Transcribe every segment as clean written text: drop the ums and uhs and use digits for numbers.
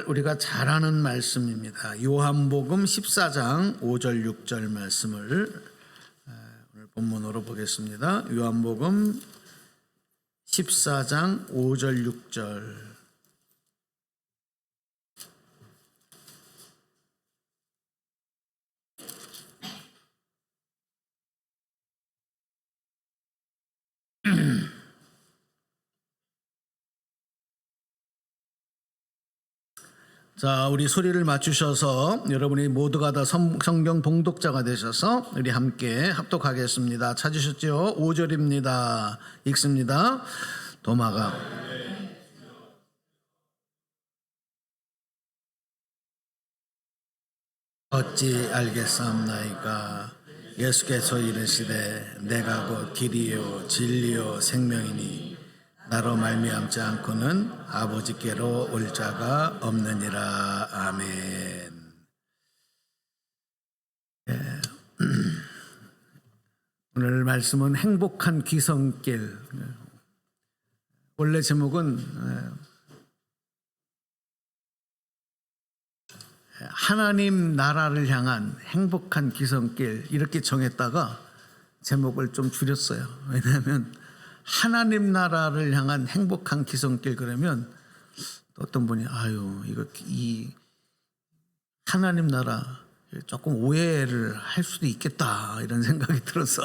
우리가 잘 아는 말씀입니다. 요한복음 14장 5절 6절 말씀을 오늘 본문으로 보겠습니다. 요한복음 14장 5절 6절. 자, 우리 소리를 맞추셔서 여러분이 모두가 다 성경 봉독자가 되셔서 우리 함께 합독하겠습니다. 찾으셨죠? 5절입니다. 읽습니다. 도마가 어찌 알겠사옵나이까. 예수께서 이르시되 내가 곧 길이요 진리요 생명이니 나로 말미암지 않고는 아버지께로 올 자가 없느니라. 아멘. 오늘 말씀은 행복한 귀성길. 원래 제목은 하나님 나라를 향한 행복한 귀성길 이렇게 정했다가 제목을 좀 줄였어요. 왜냐하면 하나님 나라를 향한 행복한 귀성길 그러면 어떤 분이 이 하나님 나라 조금 오해를 할 수도 있겠다 이런 생각이 들어서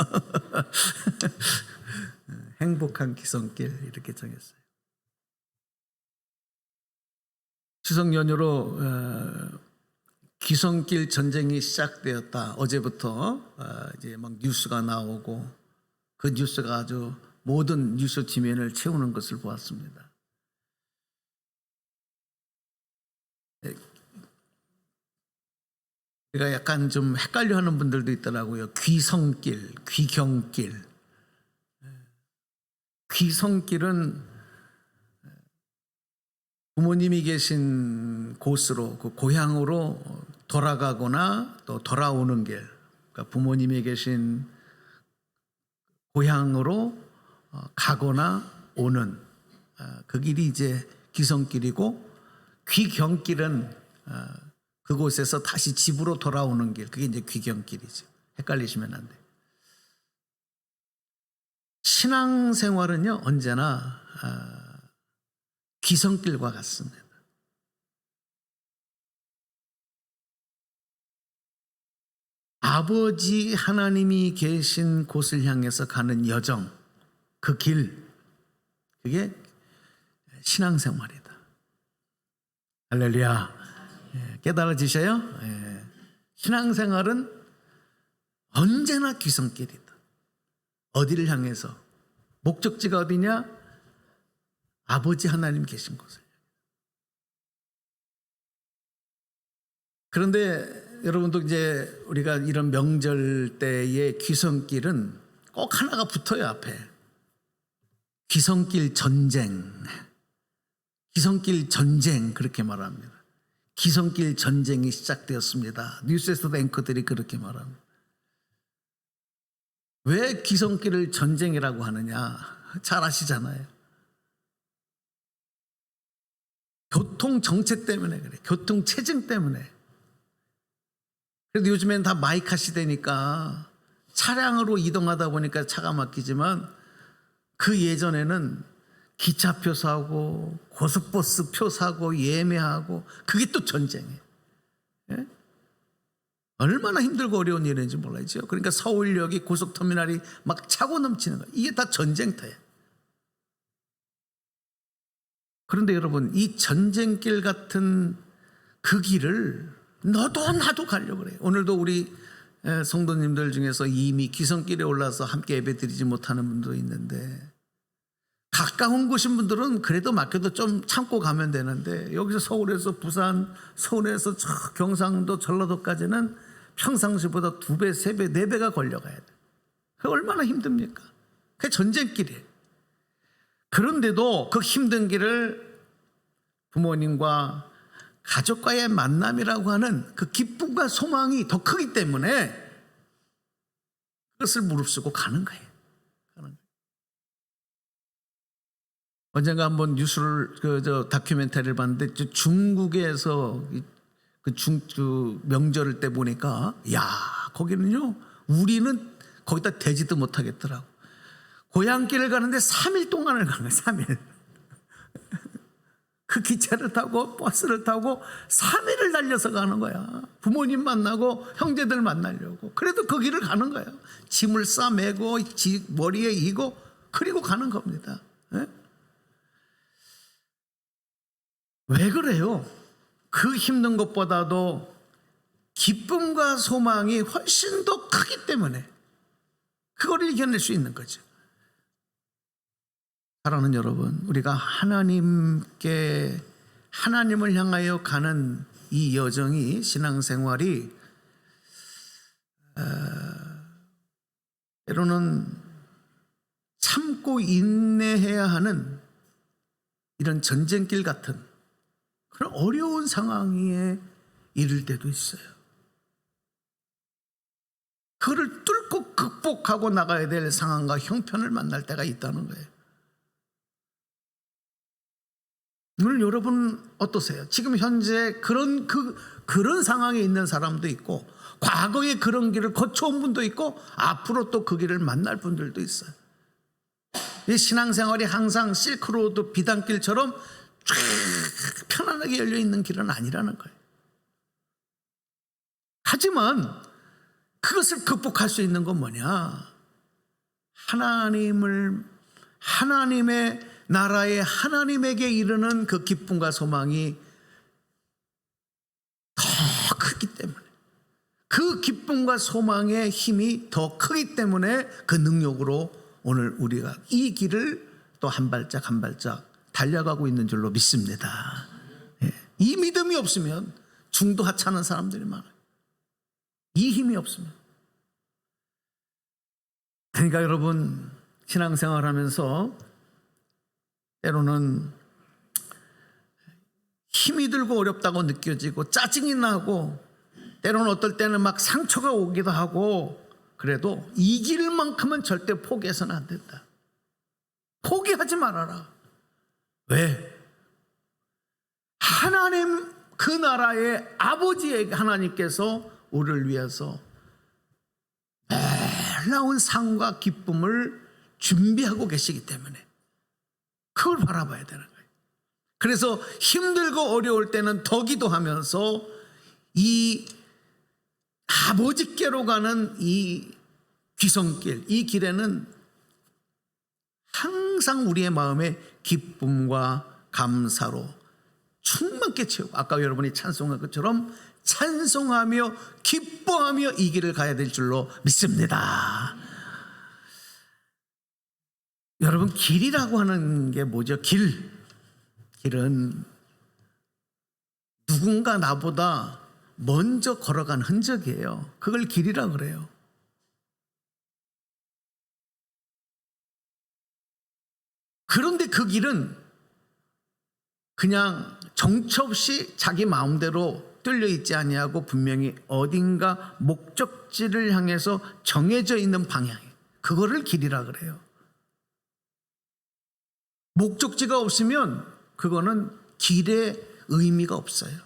행복한 귀성길 이렇게 정했어요. 추석 연휴로 귀성길 전쟁이 시작되었다. 어제부터 이제 막 뉴스가 나오고 그 뉴스가 아주 모든 뉴스 지면을 채우는 것을 보았습니다. 우리가 약간 좀 헷갈려하는 분들도 있더라고요. 귀성길, 귀경길. 귀성길은 부모님이 계신 곳으로, 그 고향으로 돌아가거나 또 돌아오는 길. 그러니까 부모님이 계신 고향으로 가거나 오는 그 길이 이제 귀성길이고, 귀경길은 그곳에서 다시 집으로 돌아오는 길, 그게 이제 귀경길이죠. 헷갈리시면 안 돼요. 신앙생활은요 언제나 귀성길과 같습니다. 아버지 하나님이 계신 곳을 향해서 가는 여정, 그 길, 그게 신앙생활이다. 할렐루야. 깨달아지셔요? 신앙생활은 언제나 귀성길이다. 어디를 향해서? 목적지가 어디냐? 아버지 하나님 계신 곳을. 그런데 여러분도 이제 우리가 이런 명절 때의 귀성길은 꼭 하나가 붙어요, 앞에. 귀성길 전쟁. 귀성길 전쟁, 그렇게 말합니다. 귀성길 전쟁이 시작되었습니다. 뉴스에서도 앵커들이 그렇게 말합니다. 왜 귀성길을 전쟁이라고 하느냐? 잘 아시잖아요. 교통 정체 때문에 그래. 교통 체증 때문에. 그래도 요즘엔 다 마이카 시대니까 차량으로 이동하다 보니까 차가 막히지만, 그 예전에는 기차표 사고 고속버스 표 사고 예매하고 그게 또 전쟁이에요. 예? 얼마나 힘들고 어려운 일인지 몰라야죠. 그러니까 서울역이 고속터미널이 막 차고 넘치는 거예요. 이게 다 전쟁터예요. 그런데 여러분, 이 전쟁길 같은 그 길을 너도 나도 가려고 그래요. 오늘도 우리 성도님들 중에서 이미 귀성길에 올라서 함께 예배드리지 못하는 분도 있는데, 가까운 곳인 분들은 그래도 맡겨도 좀 참고 가면 되는데, 여기서 서울에서 부산, 서울에서 경상도, 전라도까지는 평상시보다 2배, 3배, 4배가 걸려가야 돼. 그게 얼마나 힘듭니까? 그게 전쟁길이에요. 그런데도 그 힘든 길을 부모님과 가족과의 만남이라고 하는 그 기쁨과 소망이 더 크기 때문에 그것을 무릅쓰고 가는 거예요. 언젠가 한번 뉴스를 다큐멘터리를 봤는데 중국에서 그 명절 때 보니까 거기는요 우리는 거기다 대지도 못하겠더라고. 고향길을 가는데 3일 동안을 가는 거예요. 3일. 그 기차를 타고 버스를 타고 3일을 달려서 가는 거야. 부모님 만나고 형제들 만나려고. 그래도 그 길을 가는 거예요. 짐을 싸매고 머리에 이고 그리고 가는 겁니다. 네? 왜 그래요? 그 힘든 것보다도 기쁨과 소망이 훨씬 더 크기 때문에 그걸 이겨낼 수 있는 거죠. 사랑하는 여러분, 우리가 하나님을 향하여 가는 이 여정이, 신앙생활이 때로는 참고 인내해야 하는 이런 전쟁길 같은 그런 어려운 상황에 이를 때도 있어요. 그를 뚫고 극복하고 나가야 될 상황과 형편을 만날 때가 있다는 거예요. 오늘 여러분 어떠세요? 지금 현재 그런 상황에 있는 사람도 있고, 과거에 그런 길을 거쳐온 분도 있고, 앞으로 또 그 길을 만날 분들도 있어요. 이 신앙생활이 항상 실크로드 비단길처럼 쫙 편안하게 열려 있는 길은 아니라는 거예요. 하지만 그것을 극복할 수 있는 건 뭐냐? 하나님의 나라의 하나님에게 이르는 그 기쁨과 소망이 더 크기 때문에, 그 기쁨과 소망의 힘이 더 크기 때문에 그 능력으로 오늘 우리가 이 길을 또 한 발짝 한 발짝 달려가고 있는 줄로 믿습니다. 이 믿음이 없으면 중도 하찮은 사람들이 많아요. 이 힘이 없으면. 그러니까 여러분, 신앙생활 하면서 때로는 힘이 들고 어렵다고 느껴지고 짜증이 나고 때로는 어떨 때는 막 상처가 오기도 하고, 그래도 이 길만큼은 절대 포기해서는 안 된다. 포기하지 말아라. 왜? 하나님, 그 나라의 아버지의 하나님께서 우리를 위해서 놀라운 상과 기쁨을 준비하고 계시기 때문에 그걸 바라봐야 되는 거예요. 그래서 힘들고 어려울 때는 더 기도하면서 이 아버지께로 가는 이 귀성길, 이 길에는 항상 우리의 마음에 기쁨과 감사로 충만케 채우고, 아까 여러분이 찬송한 것처럼 찬송하며 기뻐하며 이 길을 가야 될 줄로 믿습니다. 여러분, 길이라고 하는 게 뭐죠? 길은 누군가 나보다 먼저 걸어간 흔적이에요. 그걸 길이라고 그래요. 그런데 그 길은 그냥 정처 없이 자기 마음대로 뚫려 있지 아니하고 분명히 어딘가 목적지를 향해서 정해져 있는 방향이에요. 그거를 길이라 그래요. 목적지가 없으면 그거는 길의 의미가 없어요.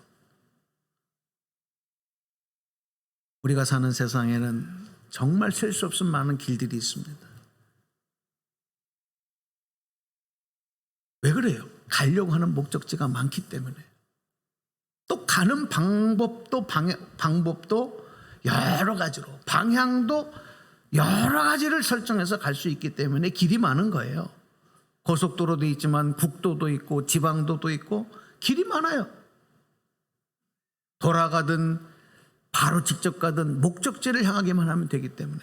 우리가 사는 세상에는 정말 셀 수 없은 많은 길들이 있습니다. 왜 그래요? 가려고 하는 목적지가 많기 때문에. 또 가는 방법도 여러 가지로, 방향도 여러 가지를 설정해서 갈 수 있기 때문에 길이 많은 거예요. 고속도로도 있지만 국도도 있고 지방도도 있고 길이 많아요. 돌아가든 바로 직접 가든 목적지를 향하기만 하면 되기 때문에.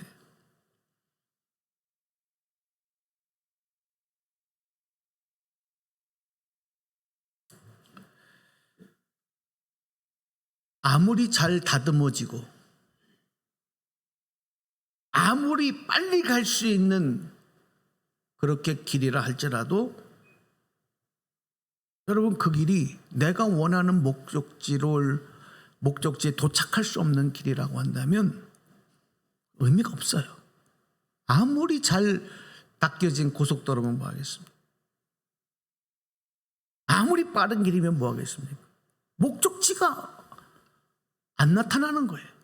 아무리 잘 다듬어지고 아무리 빨리 갈 수 있는 그렇게 길이라 할지라도, 여러분, 그 길이 내가 원하는 목적지에 도착할 수 없는 길이라고 한다면 의미가 없어요. 아무리 잘 닦여진 고속도로면 뭐 하겠습니까? 아무리 빠른 길이면 뭐 하겠습니까? 목적지가 안 나타나는 거예요.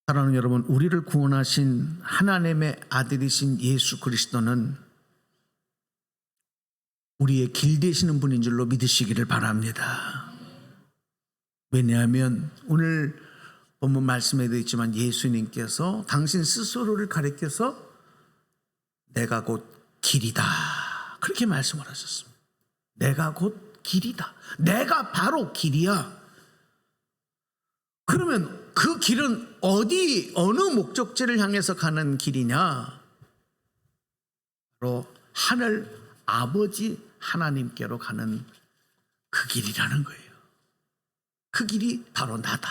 사랑하는 여러분, 우리를 구원하신 하나님의 아들이신 예수 그리스도는 우리의 길 되시는 분인 줄로 믿으시기를 바랍니다. 왜냐하면 오늘 본문 말씀에도 있지만 예수님께서 당신 스스로를 가리켜서 내가 곧 길이다 그렇게 말씀을 하셨습니다. 내가 곧 길이다. 내가 바로 길이야. 그러면 그 길은 어느 목적지를 향해서 가는 길이냐? 바로 하늘 아버지 하나님께로 가는 그 길이라는 거예요. 그 길이 바로 나다.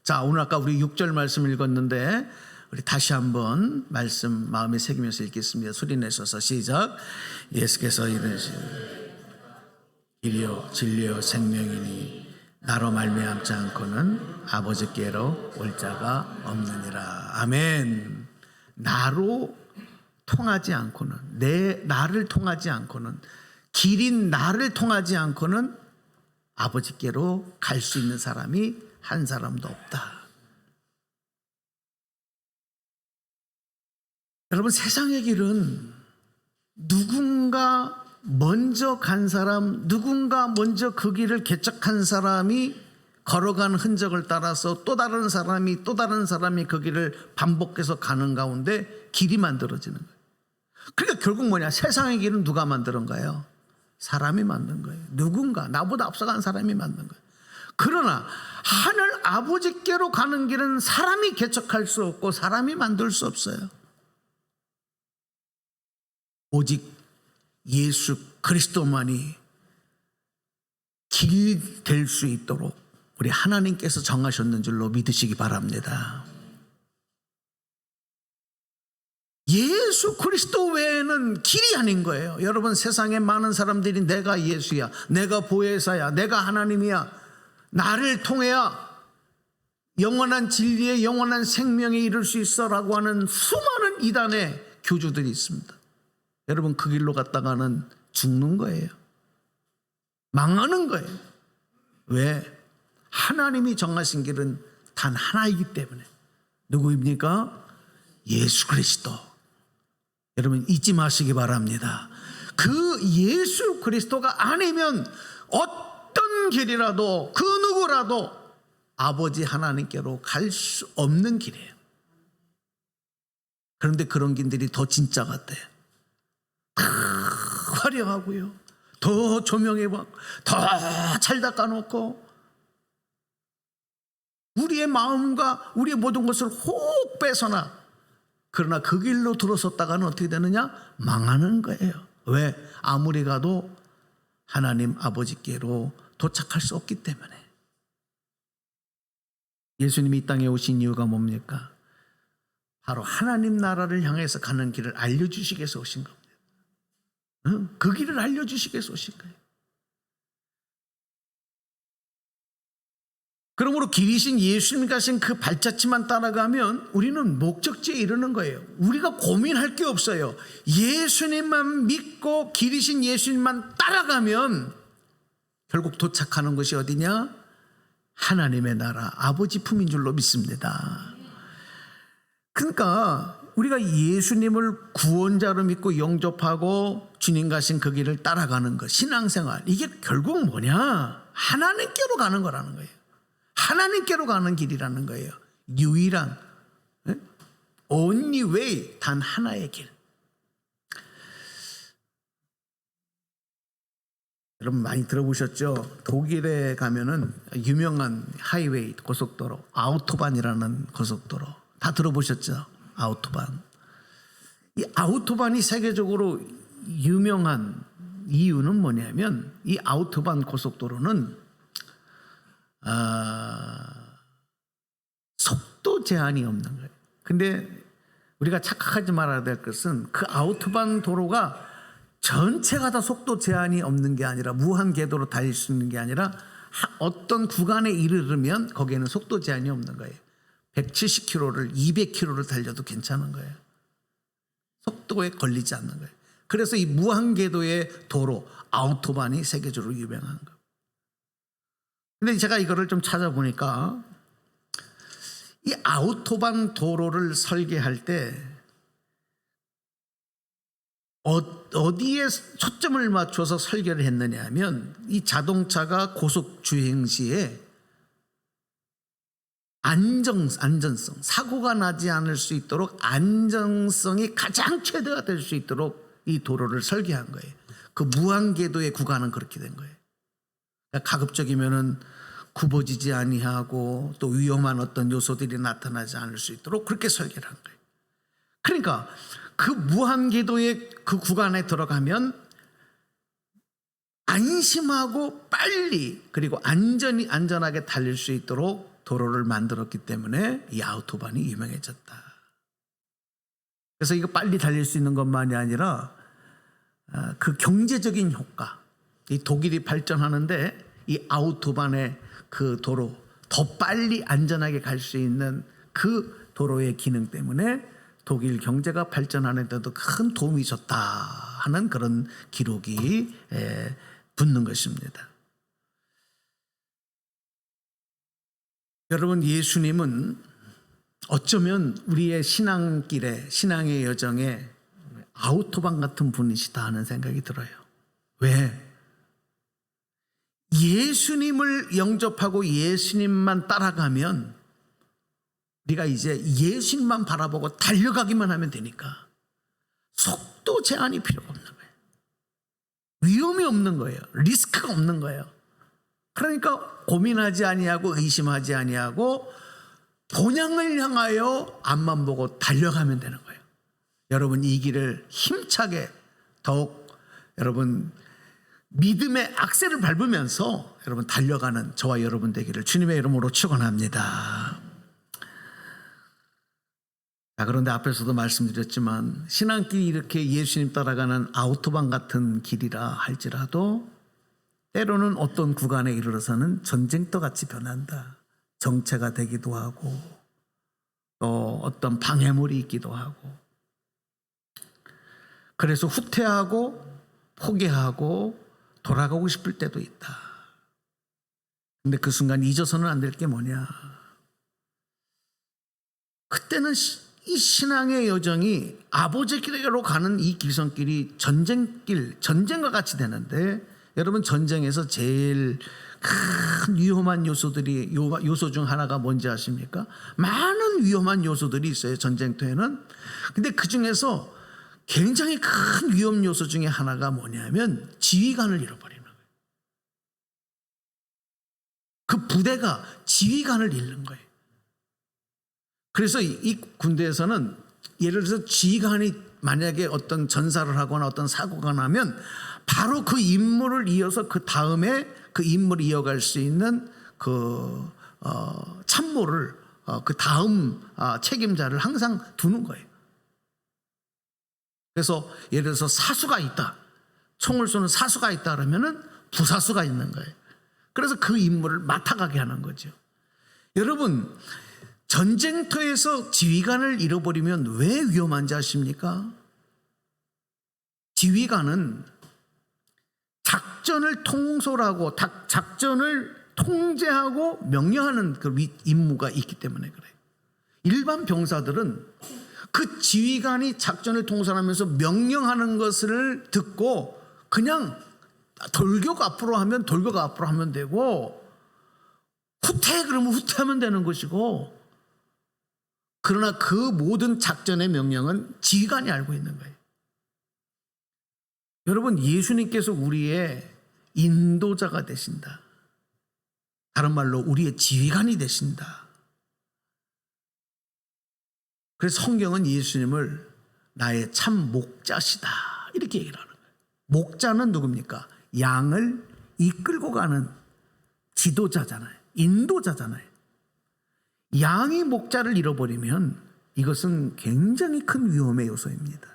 자, 오늘 아까 우리 6절 말씀 읽었는데 우리 다시 한번 말씀 마음에 새기면서 읽겠습니다. 소리 내셔서 시작. 예수께서 이르시되 길이요 진리요 생명이니 나로 말미암지 않고는 아버지께로 올 자가 없느니라. 아멘. 나로 통하지 않고는, 나를 통하지 않고는, 길인 나를 통하지 않고는 아버지께로 갈 수 있는 사람이 한 사람도 없다. 여러분, 세상의 길은 누군가 먼저 간 사람, 누군가 먼저 그 길을 개척한 사람이 걸어간 흔적을 따라서 또 다른 사람이 그 길을 반복해서 가는 가운데 길이 만들어지는 거예요. 그러니까 결국 뭐냐? 세상의 길은 누가 만드는 거예요? 사람이 만든 거예요. 누군가 나보다 앞서간 사람이 만든 거예요. 그러나 하늘 아버지께로 가는 길은 사람이 개척할 수 없고 사람이 만들 수 없어요. 오직 예수 그리스도만이 길 될 수 있도록 우리 하나님께서 정하셨는 줄로 믿으시기 바랍니다. 예수 그리스도 외에는 길이 아닌 거예요. 여러분, 세상에 많은 사람들이 내가 예수야, 내가 보혜사야, 내가 하나님이야, 나를 통해야 영원한 진리에 영원한 생명에 이를 수 있어라고 하는 수많은 이단의 교주들이 있습니다. 여러분, 그 길로 갔다가는 죽는 거예요. 망하는 거예요. 왜? 하나님이 정하신 길은 단 하나이기 때문에. 누구입니까? 예수 그리스도. 여러분, 잊지 마시기 바랍니다. 그 예수 그리스도가 아니면 어떤 길이라도 그 누구라도 아버지 하나님께로 갈 수 없는 길이에요. 그런데 그런 길들이 더 진짜 같대요. 더 화려하고요, 더 조명해봤고, 더 잘 닦아놓고, 우리의 마음과 우리의 모든 것을 혹 뺏어나. 그러나 그 길로 들어섰다가는 어떻게 되느냐? 망하는 거예요. 왜? 아무리 가도 하나님 아버지께로 도착할 수 없기 때문에. 예수님이 이 땅에 오신 이유가 뭡니까? 바로 하나님 나라를 향해서 가는 길을 알려주시기 위해서 오신 겁니다. 그 길을 알려주시기 위해서 오신 거예요. 그러므로 길이신 예수님 가신 그 발자취만 따라가면 우리는 목적지에 이르는 거예요. 우리가 고민할 게 없어요. 예수님만 믿고 길이신 예수님만 따라가면 결국 도착하는 것이 어디냐? 하나님의 나라, 아버지 품인 줄로 믿습니다. 그러니까 우리가 예수님을 구원자로 믿고 영접하고 주님 가신 그 길을 따라가는 것, 신앙생활, 이게 결국 뭐냐? 하나님께로 가는 거라는 거예요. 하나님께로 가는 길이라는 거예요. 유일한, only way, 단 하나의 길. 여러분 많이 들어보셨죠? 독일에 가면은 유명한 하이웨이, 고속도로, 아우토반이라는 고속도로 다 들어보셨죠? 아우토반. 이 아우토반이 세계적으로 유명한 이유는 뭐냐면, 이 아우토반 고속도로는 속도 제한이 없는 거예요. 근데 우리가 착각하지 말아야 될 것은 그 아우토반 도로가 전체가 다 속도 제한이 없는 게 아니라, 무한 궤도로 달릴 수 있는 게 아니라, 어떤 구간에 이르르면 거기에는 속도 제한이 없는 거예요. 170km를 200km를 달려도 괜찮은 거예요. 속도에 걸리지 않는 거예요. 그래서 이 무한궤도의 도로 아우토반이 세계적으로 유명한 거예요. 근데 제가 이거를 좀 찾아보니까 이 아우토반 도로를 설계할 때 어디에 초점을 맞춰서 설계를 했느냐 하면 이 자동차가 고속 주행 시에 안전성, 사고가 나지 않을 수 있도록 안정성이 가장 최대화 될 수 있도록 이 도로를 설계한 거예요. 그 무한궤도의 구간은 그렇게 된 거예요. 그러니까 가급적이면은 굽어지지 아니하고 또 위험한 어떤 요소들이 나타나지 않을 수 있도록 그렇게 설계를 한 거예요. 그러니까 그 무한궤도의 그 구간에 들어가면 안심하고 빨리 그리고 안전하게 달릴 수 있도록 도로를 만들었기 때문에 이 아우토반이 유명해졌다. 그래서 이거 빨리 달릴 수 있는 것만이 아니라 그 경제적인 효과, 이 독일이 발전하는데 이 아우토반의 그 도로 더 빨리 안전하게 갈 수 있는 그 도로의 기능 때문에 독일 경제가 발전하는 데도 큰 도움이 줬다 하는 그런 기록이 붙는 것입니다. 여러분, 예수님은 어쩌면 우리의 신앙길에 신앙의 여정에 아우토반 같은 분이시다 하는 생각이 들어요. 왜? 예수님을 영접하고 예수님만 따라가면 우리가 이제 예수님만 바라보고 달려가기만 하면 되니까 속도 제한이 필요가 없는 거예요. 위험이 없는 거예요. 리스크가 없는 거예요. 그러니까 고민하지 아니하고 의심하지 아니하고 본향을 향하여 앞만 보고 달려가면 되는 거예요. 여러분, 이 길을 힘차게 더욱 여러분 믿음의 악셀을 밟으면서 여러분 달려가는 저와 여러분 되기를 주님의 이름으로 축원합니다. 그런데 앞에서도 말씀드렸지만 신앙길이 이렇게 예수님 따라가는 아우토반 같은 길이라 할지라도 때로는 어떤 구간에 이르러서는 전쟁터 같이 변한다. 정체가 되기도 하고 또 어떤 방해물이 있기도 하고 그래서 후퇴하고 포기하고 돌아가고 싶을 때도 있다. 근데 그 순간 잊어서는 안 될 게 뭐냐. 그때는 이 신앙의 여정이 아버지께로 가는 이 길선길이 전쟁과 같이 되는데 여러분, 전쟁에서 제일 큰 위험한 요소 중 하나가 뭔지 아십니까? 많은 위험한 요소들이 있어요, 전쟁터에는. 근데 그 중에서 굉장히 큰 위험 요소 중에 하나가 뭐냐면 지휘관을 잃어버리는 거예요. 그 부대가 지휘관을 잃는 거예요. 그래서 이 군대에서는 예를 들어서 지휘관이 만약에 어떤 전사를 하거나 어떤 사고가 나면 바로 그 임무를 이어서 그 다음에 그 임무를 이어갈 수 있는 그 참모를 그 다음 책임자를 항상 두는 거예요. 그래서 예를 들어서 사수가 있다, 총을 쏘는 사수가 있다 그러면은 부사수가 있는 거예요. 그래서 그 임무를 맡아가게 하는 거죠. 여러분, 전쟁터에서 지휘관을 잃어버리면 왜 위험한지 아십니까? 지휘관은 작전을 통솔하고 작전을 통제하고 명령하는 그 임무가 있기 때문에 그래요. 일반 병사들은 그 지휘관이 작전을 통솔하면서 명령하는 것을 듣고 그냥 돌격 앞으로 하면 돌격 앞으로 하면 되고 후퇴 그러면 후퇴하면 되는 것이고, 그러나 그 모든 작전의 명령은 지휘관이 알고 있는 거예요. 여러분, 예수님께서 우리의 인도자가 되신다. 다른 말로 우리의 지휘관이 되신다. 그래서 성경은 예수님을 나의 참 목자시다 이렇게 얘기를 하는 거예요. 목자는 누굽니까? 양을 이끌고 가는 지도자잖아요. 인도자잖아요. 양이 목자를 잃어버리면 이것은 굉장히 큰 위험의 요소입니다.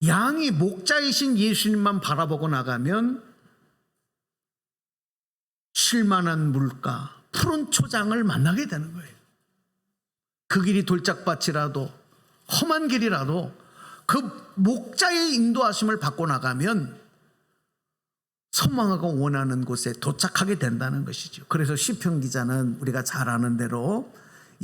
양이 목자이신 예수님만 바라보고 나가면 쉴만한 물가, 푸른 초장을 만나게 되는 거예요. 그 길이 돌짝밭이라도 험한 길이라도 그 목자의 인도하심을 받고 나가면 소망하고 원하는 곳에 도착하게 된다는 것이죠. 그래서 시편 기자는 우리가 잘 아는 대로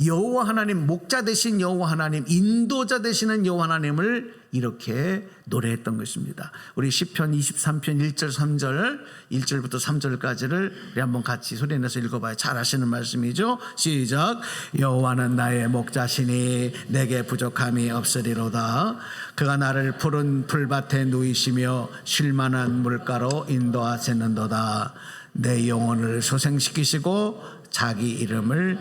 여호와 하나님, 목자 되신 여호와 하나님, 인도자 되시는 여호와 하나님을 이렇게 노래했던 것입니다. 우리 시편 23편 1절 3절 1절부터 3절까지를 우리 한번 같이 소리내서 읽어봐요. 잘 아시는 말씀이죠. 시작. 여호와는 나의 목자시니 내게 부족함이 없으리로다. 그가 나를 푸른 풀밭에 누이시며 쉴만한 물가로 인도하시는도다. 내 영혼을 소생시키시고 자기 이름을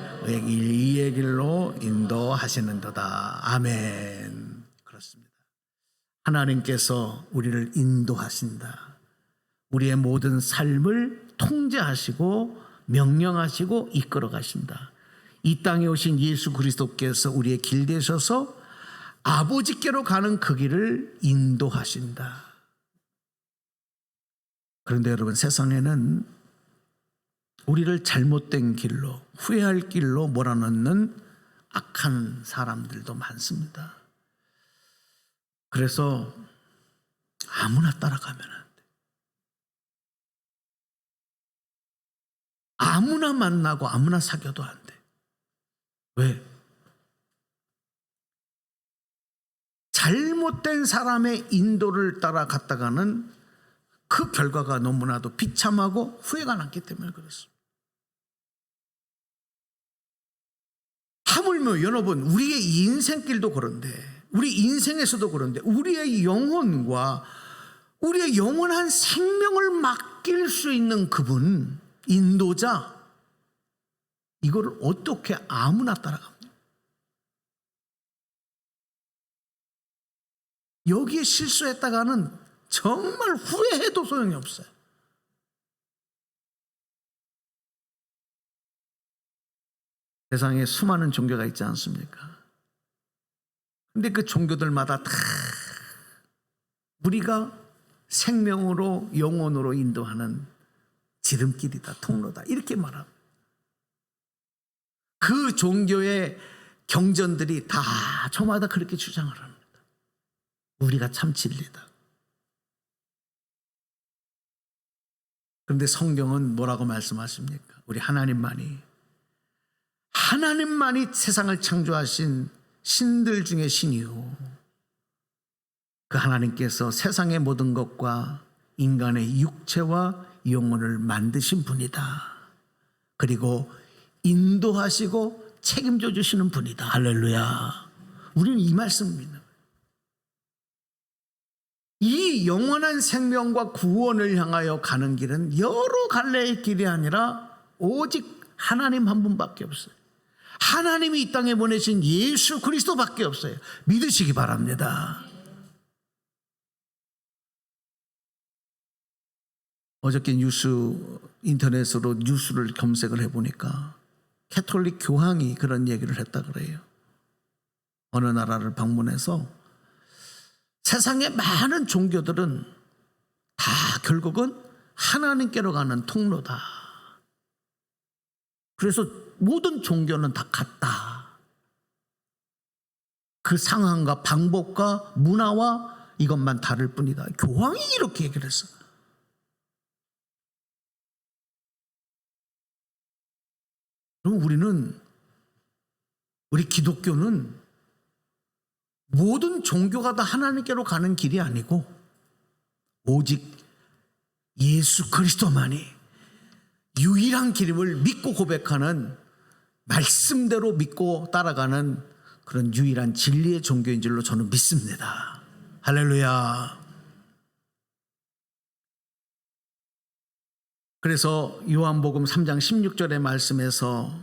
이의 길로 인도하시는도다. 아멘. 그렇습니다. 하나님께서 우리를 인도하신다. 우리의 모든 삶을 통제하시고 명령하시고 이끌어 가신다. 이 땅에 오신 예수 그리스도께서 우리의 길 되셔서 아버지께로 가는 그 길을 인도하신다. 그런데 여러분, 세상에는 우리를 잘못된 길로, 후회할 길로 몰아넣는 악한 사람들도 많습니다. 그래서 아무나 따라가면 안 돼. 아무나 만나고 아무나 사귀어도 안 돼. 왜? 잘못된 사람의 인도를 따라갔다가는 그 결과가 너무나도 비참하고 후회가 남기 때문에 그렇습니다. 하물며 여러분, 우리의 인생길도 그런데, 우리 인생에서도 그런데, 우리의 영혼과 우리의 영원한 생명을 맡길 수 있는 그분, 인도자, 이거를 어떻게 아무나 따라갑니까? 여기에 실수했다가는 정말 후회해도 소용이 없어요. 세상에 수많은 종교가 있지 않습니까? 근데 그 종교들마다 다 우리가 생명으로 영혼으로 인도하는 지름길이다, 통로다, 이렇게 말합니다. 그 종교의 경전들이 다 저마다 그렇게 주장을 합니다. 우리가 참 진리다. 그런데 성경은 뭐라고 말씀하십니까? 우리 하나님만이 세상을 창조하신 신들 중에 신이요, 그 하나님께서 세상의 모든 것과 인간의 육체와 영혼을 만드신 분이다. 그리고 인도하시고 책임져 주시는 분이다. 할렐루야. 우리는 이 말씀입니다. 이 영원한 생명과 구원을 향하여 가는 길은 여러 갈래의 길이 아니라 오직 하나님 한 분밖에 없어요. 하나님이 이 땅에 보내신 예수 그리스도밖에 없어요. 믿으시기 바랍니다. 어저께 인터넷으로 뉴스를 검색을 해보니까 캐톨릭 교황이 그런 얘기를 했다 그래요. 어느 나라를 방문해서 세상의 많은 종교들은 다 결국은 하나님께로 가는 통로다. 그래서 모든 종교는 다 같다. 그 상황과 방법과 문화와 이것만 다를 뿐이다. 교황이 이렇게 얘기를 했어. 그럼 우리 기독교는 모든 종교가 다 하나님께로 가는 길이 아니고 오직 예수 그리스도만이 유일한 길임을 믿고 고백하는, 말씀대로 믿고 따라가는 그런 유일한 진리의 종교인 줄로 저는 믿습니다. 할렐루야. 그래서 요한복음 3장 16절의 말씀에서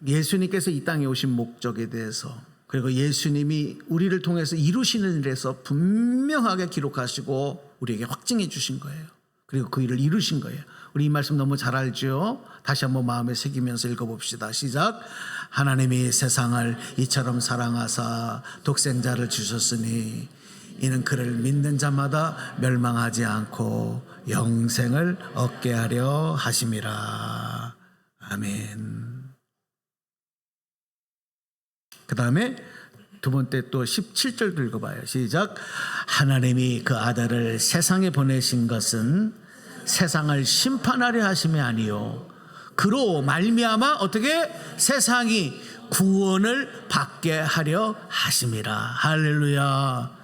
예수님께서 이 땅에 오신 목적에 대해서, 그리고 예수님이 우리를 통해서 이루시는 일에서 분명하게 기록하시고 우리에게 확증해 주신 거예요. 그리고 그 일을 이루신 거예요. 우리 이 말씀 너무 잘 알죠? 다시 한번 마음에 새기면서 읽어봅시다. 시작. 하나님이 세상을 이처럼 사랑하사 독생자를 주셨으니 이는 그를 믿는 자마다 멸망하지 않고 영생을 얻게 하려 하심이라. 아멘. 그 다음에 두 번째 또 17절 읽어봐요. 시작. 하나님이 그 아들을 세상에 보내신 것은 세상을 심판하려 하심이 아니요 그로 말미암아 어떻게 세상이 구원을 받게 하려 하심이라. 할렐루야.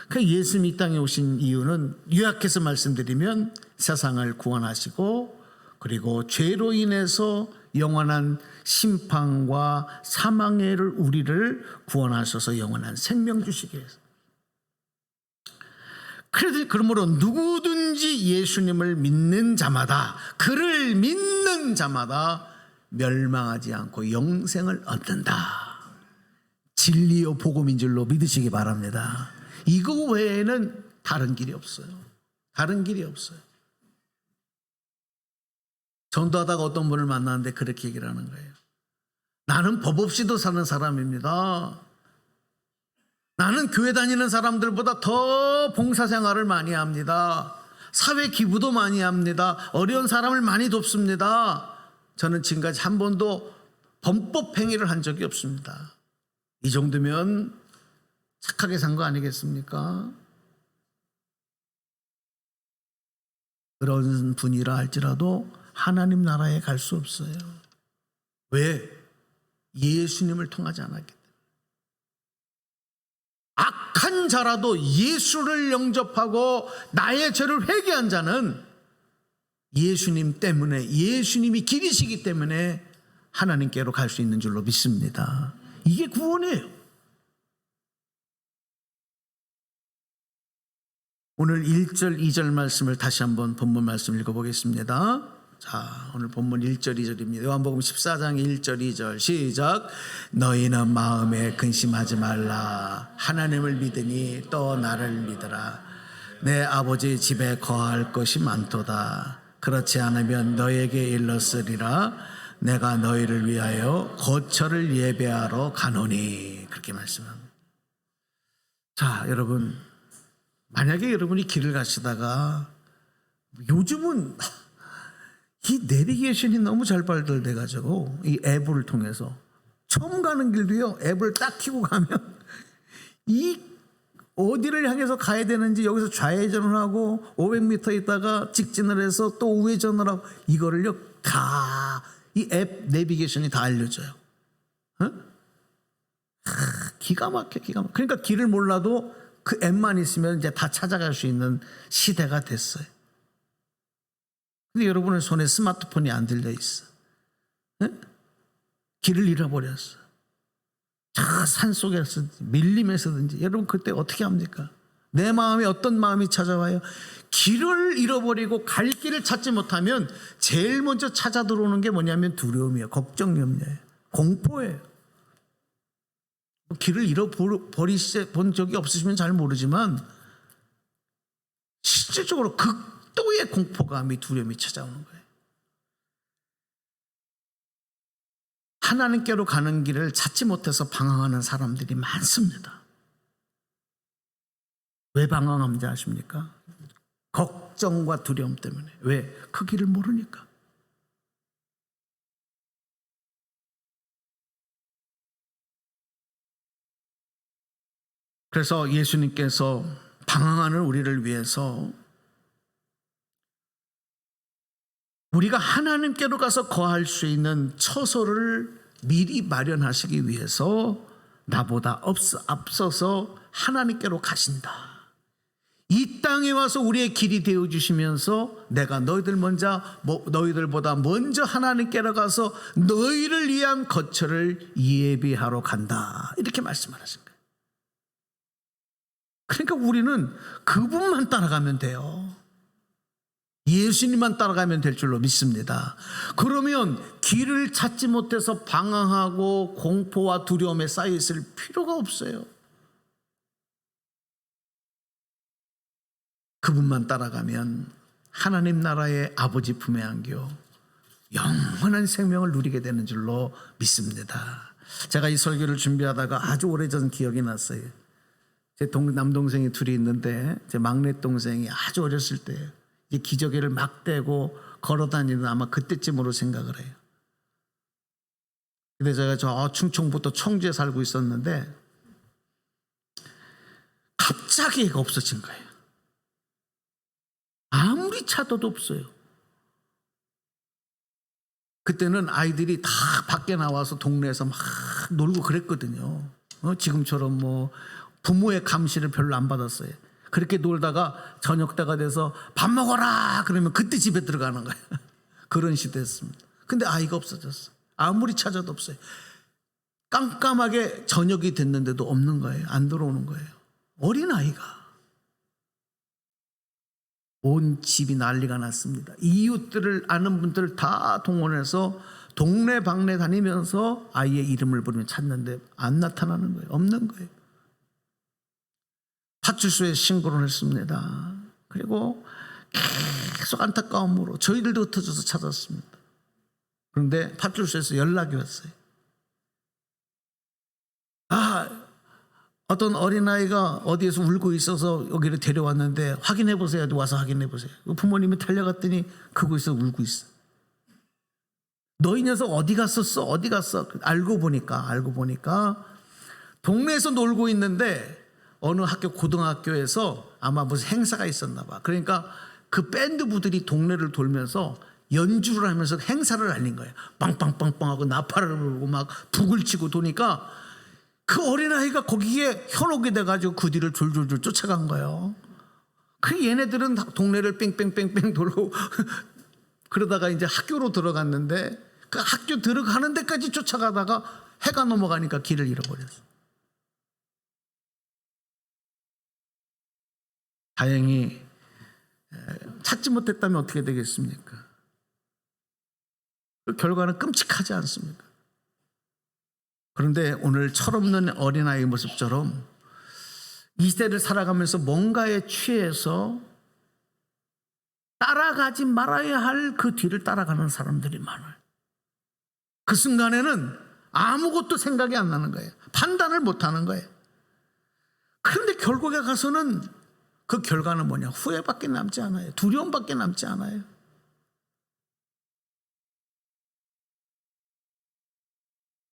그 예수님이 이 땅에 오신 이유는 요약해서 말씀드리면 세상을 구원하시고 그리고 죄로 인해서 영원한 심판과 사망의 우리를 구원하셔서 영원한 생명 주시기 위해서. 그러므로 누구든지 예수님을 믿는 자마다 그를 믿는 자마다 멸망하지 않고 영생을 얻는다. 진리요 복음인 줄로 믿으시기 바랍니다. 이거 외에는 다른 길이 없어요. 다른 길이 없어요. 전도하다가 어떤 분을 만났는데 그렇게 얘기를 하는 거예요. 나는 법 없이도 사는 사람입니다. 나는 교회 다니는 사람들보다 더 봉사생활을 많이 합니다. 사회 기부도 많이 합니다. 어려운 사람을 많이 돕습니다. 저는 지금까지 한 번도 범법 행위를 한 적이 없습니다. 이 정도면 착하게 산 거 아니겠습니까? 그런 분이라 할지라도 하나님 나라에 갈 수 없어요. 왜? 예수님을 통하지 않았기 때문에. 악한 자라도 예수를 영접하고 나의 죄를 회개한 자는 예수님 때문에, 예수님이 길이시기 때문에 하나님께로 갈 수 있는 줄로 믿습니다. 이게 구원이에요. 오늘 1절 2절 말씀을 다시 한번 본문 말씀 읽어보겠습니다. 자, 오늘 본문 1절 2절입니다. 요한복음 14장 1절 2절 시작. 너희는 마음에 근심하지 말라. 하나님을 믿으니 또 나를 믿으라. 내 아버지 집에 거할 것이 많도다. 그렇지 않으면 너에게 일렀으리라. 내가 너희를 위하여 거처를 예배하러 가노니. 그렇게 말씀합니다. 자, 여러분, 만약에 여러분이 길을 가시다가 요즘은 이 내비게이션이 너무 잘 발달돼가지고 이 앱을 통해서 처음 가는 길도요, 앱을 딱 켜고 가면 이 어디를 향해서 가야 되는지 여기서 좌회전을 하고 500m 있다가 직진을 해서 또 우회전을 하고 이거를요 다 이 앱 내비게이션이 다 알려줘요. 어? 기가 막혀, 기가 막혀. 그러니까 길을 몰라도 그 앱만 있으면 이제 다 찾아갈 수 있는 시대가 됐어요. 근데 여러분의 손에 스마트폰이 안 들려 있어. 네? 길을 잃어버렸어. 저 산속에서든지 밀림에서든지 여러분 그때 어떻게 합니까? 내 마음에 어떤 마음이 찾아와요? 길을 잃어버리고 갈 길을 찾지 못하면 제일 먼저 찾아 들어오는 게 뭐냐면 두려움이에요. 걱정, 염려예요. 공포예요. 길을 잃어본 적이 없으시면 잘 모르지만 실질적으로 극도의 공포감이, 두려움이 찾아오는 거예요. 하나님께로 가는 길을 찾지 못해서 방황하는 사람들이 많습니다. 왜 방황하는지 아십니까? 걱정과 두려움 때문에. 왜? 그 길을 모르니까. 그래서 예수님께서 방황하는 우리를 위해서 우리가 하나님께로 가서 거할 수 있는 처소를 미리 마련하시기 위해서 나보다 앞서서 하나님께로 가신다. 이 땅에 와서 우리의 길이 되어주시면서 내가 너희들보다 먼저 하나님께로 가서 너희를 위한 거처를 예비하러 간다. 이렇게 말씀을 하신 거예요. 그러니까 우리는 그분만 따라가면 돼요. 예수님만 따라가면 될 줄로 믿습니다. 그러면 길을 찾지 못해서 방황하고 공포와 두려움에 쌓여 있을 필요가 없어요. 그분만 따라가면 하나님 나라의 아버지 품에 안겨 영원한 생명을 누리게 되는 줄로 믿습니다. 제가 이 설교를 준비하다가 아주 오래전 기억이 났어요. 제 남동생이 둘이 있는데 제 막내 동생이 아주 어렸을 때 기저귀를 막 떼고 걸어다니는 아마 그때쯤으로 생각을 해요. 근데 제가 저 충청부터 청주에 살고 있었는데 갑자기 애가 없어진 거예요. 아무리 찾아도 없어요. 그때는 아이들이 다 밖에 나와서 동네에서 막 놀고 그랬거든요. 지금처럼 뭐 부모의 감시를 별로 안 받았어요. 그렇게 놀다가 저녁 때가 돼서 밥 먹어라 그러면 그때 집에 들어가는 거예요. 그런 시대였습니다. 근데 아이가 없어졌어. 아무리 찾아도 없어요. 깜깜하게 저녁이 됐는데도 없는 거예요. 안 들어오는 거예요. 어린아이가. 온 집이 난리가 났습니다. 이웃들을 아는 분들 다 동원해서 동네 방네 다니면서 아이의 이름을 부르며 찾는데 안 나타나는 거예요. 없는 거예요. 파출소에 신고를 했습니다. 그리고 계속 안타까움으로 저희들도 흩어져서 찾았습니다. 그런데 파출소에서 연락이 왔어요. 어떤 어린아이가 어디에서 울고 있어서 여기를 데려왔는데 확인해 보세요. 와서 확인해 보세요. 부모님이 달려갔더니 그곳에서 울고 있어. 너희 녀석 어디 갔었어? 어디 갔어? 알고 보니까 동네에서 놀고 있는데 어느 학교 고등학교에서 아마 무슨 행사가 있었나 봐. 그러니까 그 밴드부들이 동네를 돌면서 연주를 하면서 행사를 알린 거예요. 빵빵빵빵 하고 나팔을 불고 막 북을 치고 도니까 그 어린아이가 거기에 현혹이 돼가지고 그 뒤를 졸졸졸 쫓아간 거예요. 그 얘네들은 동네를 뺑뺑뺑뺑 돌고 그러다가 이제 학교로 들어갔는데 그 학교 들어가는 데까지 쫓아가다가 해가 넘어가니까 길을 잃어버렸어. 다행히 찾지 못했다면 어떻게 되겠습니까? 그 결과는 끔찍하지 않습니까? 그런데 오늘 철없는 어린아이의 모습처럼 이 시대를 살아가면서 뭔가에 취해서 따라가지 말아야 할 그 뒤를 따라가는 사람들이 많아요. 그 순간에는 아무것도 생각이 안 나는 거예요. 판단을 못 하는 거예요. 그런데 결국에 가서는 그 결과는 뭐냐? 후회밖에 남지 않아요. 두려움밖에 남지 않아요.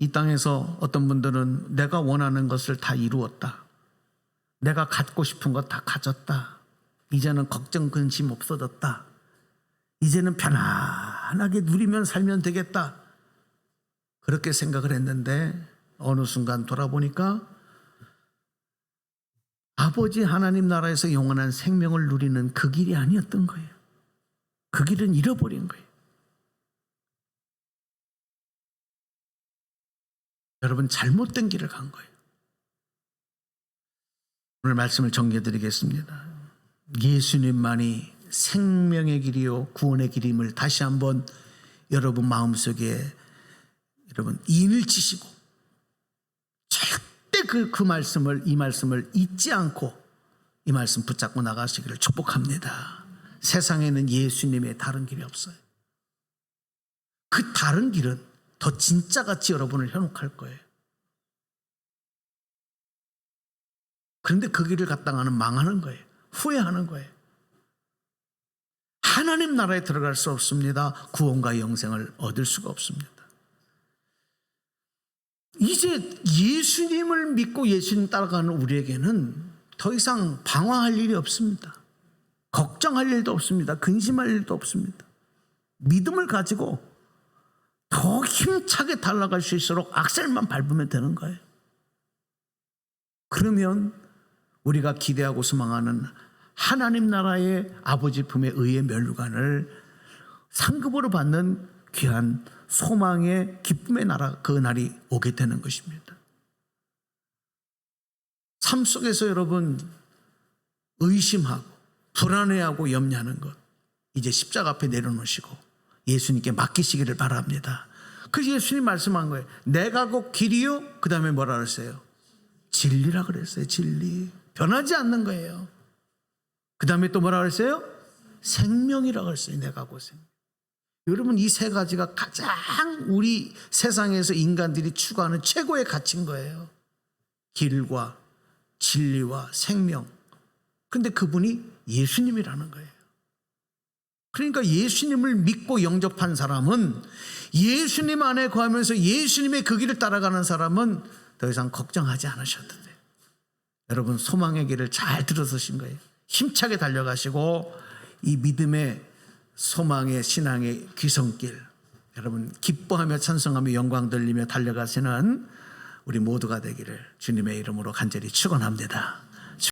이 땅에서 어떤 분들은 내가 원하는 것을 다 이루었다. 내가 갖고 싶은 것 다 가졌다. 이제는 걱정 근심 없어졌다. 이제는 편안하게 누리면 살면 되겠다. 그렇게 생각을 했는데 어느 순간 돌아보니까 아버지 하나님 나라에서 영원한 생명을 누리는 그 길이 아니었던 거예요. 그 길은 잃어버린 거예요. 여러분 잘못된 길을 간 거예요. 오늘 말씀을 정리해드리겠습니다. 예수님만이 생명의 길이요 구원의 길임을 다시 한번 여러분 마음속에 여러분 인을 치시고 절대 이 말씀을 잊지 않고 이 말씀 붙잡고 나가시기를 축복합니다. 세상에는 예수님의 다른 길이 없어요. 그 다른 길은 더 진짜같이 여러분을 현혹할 거예요. 그런데 그 길을 갔다가는 망하는 거예요. 후회하는 거예요. 하나님 나라에 들어갈 수 없습니다. 구원과 영생을 얻을 수가 없습니다. 이제 예수님을 믿고 예수님 따라가는 우리에게는 더 이상 방황할 일이 없습니다. 걱정할 일도 없습니다. 근심할 일도 없습니다. 믿음을 가지고 더 힘차게 달려갈 수 있도록 악셀만 밟으면 되는 거예요. 그러면 우리가 기대하고 소망하는 하나님 나라의 아버지 품의 의의 면류관을 상급으로 받는 귀한 소망의 기쁨의 나라, 그 날이 오게 되는 것입니다. 삶 속에서 여러분 의심하고 불안해하고 염려하는 것 이제 십자가 앞에 내려놓으시고 예수님께 맡기시기를 바랍니다. 그래서 예수님 말씀한 거예요. 내가 곧 길이요. 그 다음에 뭐라 그랬어요? 진리라 그랬어요. 진리. 변하지 않는 거예요. 그 다음에 또 뭐라 그랬어요? 생명이라 그랬어요. 내가 곧 생명. 여러분 이 세 가지가 가장 우리 세상에서 인간들이 추구하는 최고의 가치인 거예요. 길과 진리와 생명. 근데 그분이 예수님이라는 거예요. 그러니까 예수님을 믿고 영접한 사람은, 예수님 안에 거하면서 예수님의 그 길을 따라가는 사람은 더 이상 걱정하지 않으셔도 돼요. 여러분, 소망의 길을 잘 들어서신 거예요. 힘차게 달려가시고 이 믿음의, 소망의, 신앙의 귀성길, 여러분 기뻐하며 찬송하며 영광 돌리며 달려가시는 우리 모두가 되기를 주님의 이름으로 간절히 축원합니다.